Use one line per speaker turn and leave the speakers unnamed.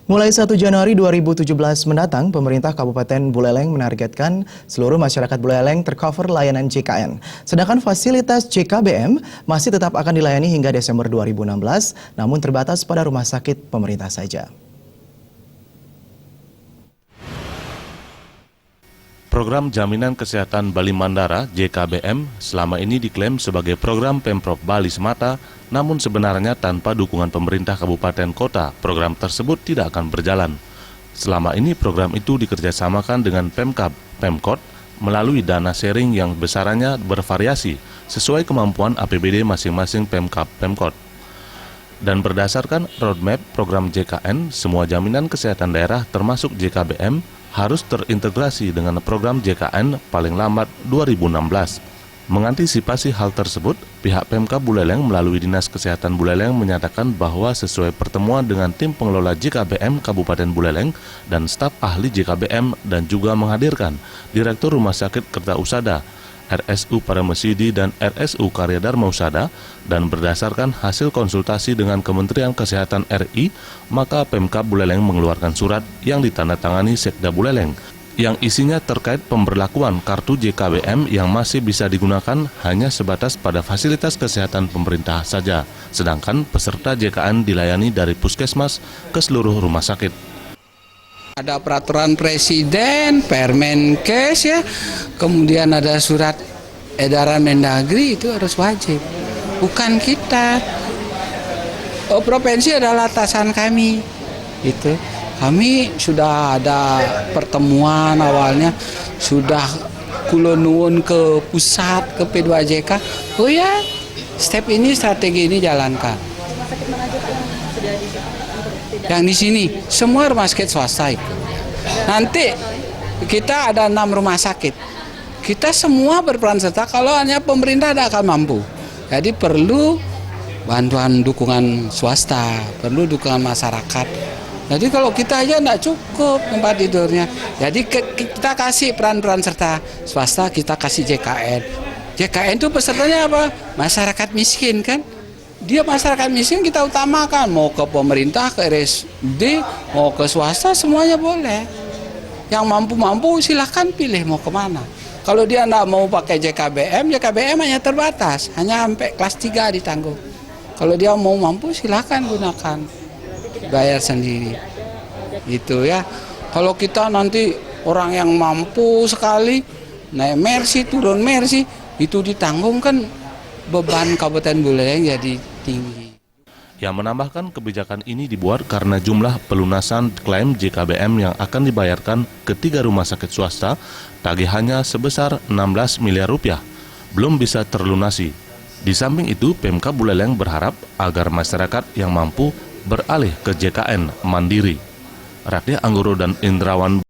Mulai 1 Januari 2017 mendatang, pemerintah Kabupaten Buleleng menargetkan seluruh masyarakat Buleleng tercover layanan JKN. Sedangkan fasilitas JKBM masih tetap akan dilayani hingga Desember 2016, namun terbatas pada rumah sakit pemerintah saja.
Program Jaminan Kesehatan Bali Mandara (JKBM) selama ini diklaim sebagai program Pemprov Bali semata, namun sebenarnya tanpa dukungan pemerintah kabupaten kota, program tersebut tidak akan berjalan. Selama ini program itu dikerjasamakan dengan Pemkab, Pemkot, melalui dana sharing yang besarannya bervariasi sesuai kemampuan APBD masing-masing Pemkab, Pemkot. Dan berdasarkan roadmap program JKN, semua jaminan kesehatan daerah termasuk JKBM harus terintegrasi dengan program JKN paling lambat 2016. Mengantisipasi hal tersebut, pihak Pemkab Buleleng melalui Dinas Kesehatan Buleleng menyatakan bahwa sesuai pertemuan dengan tim pengelola JKBM Kabupaten Buleleng dan staf ahli JKBM dan juga menghadirkan Direktur Rumah Sakit Kertausada, RSU Paramesidi dan RSU Karya Dharma Husada, dan berdasarkan hasil konsultasi dengan Kementerian Kesehatan RI, maka Pemkab Buleleng mengeluarkan surat yang ditandatangani Sekda Buleleng yang isinya terkait pemberlakuan kartu JKBM yang masih bisa digunakan hanya sebatas pada fasilitas kesehatan pemerintah saja, sedangkan peserta JKN dilayani dari puskesmas ke seluruh rumah sakit.
Ada peraturan presiden, Permenkes ya, kemudian ada surat edaran Mendagri, itu harus wajib. Bukan kita. Provinsi adalah atasan kami. Itu kami sudah ada pertemuan awalnya, sudah kulonuun ke pusat, ke P2JK. Oh ya, step ini, strategi ini jalankan. Yang di sini semua rumah sakit swasta itu. Nanti kita ada 6 rumah sakit. Kita semua berperan serta, kalau hanya pemerintah tidak akan mampu. Jadi perlu bantuan dukungan swasta, perlu dukungan masyarakat. Jadi kalau kita aja tidak cukup tempat tidurnya. Jadi kita kasih peran-peran serta swasta, kita kasih JKN. JKN itu pesertanya apa? Masyarakat miskin kan? Dia masyarakat miskin kita utamakan, mau ke pemerintah, ke RSUD, mau ke swasta, semuanya boleh. Yang mampu-mampu silahkan pilih mau kemana. Kalau dia tidak mau pakai JKBM, JKBM hanya terbatas, hanya sampai kelas 3 ditanggung. Kalau dia mau mampu silahkan gunakan, bayar sendiri. Gitu ya. Kalau kita nanti orang yang mampu sekali, naik Mercy, turun Mercy, itu ditanggung kan beban Kabupaten Buleleng jadi tinggi.
Yang menambahkan kebijakan ini dibuat karena jumlah pelunasan klaim JKBM yang akan dibayarkan ke 3 rumah sakit swasta tagihannya sebesar 16 miliar rupiah, belum bisa terlunasi. Di samping itu, Pemkab Buleleng berharap agar masyarakat yang mampu beralih ke JKN mandiri. Radia Anggoro dan Indrawan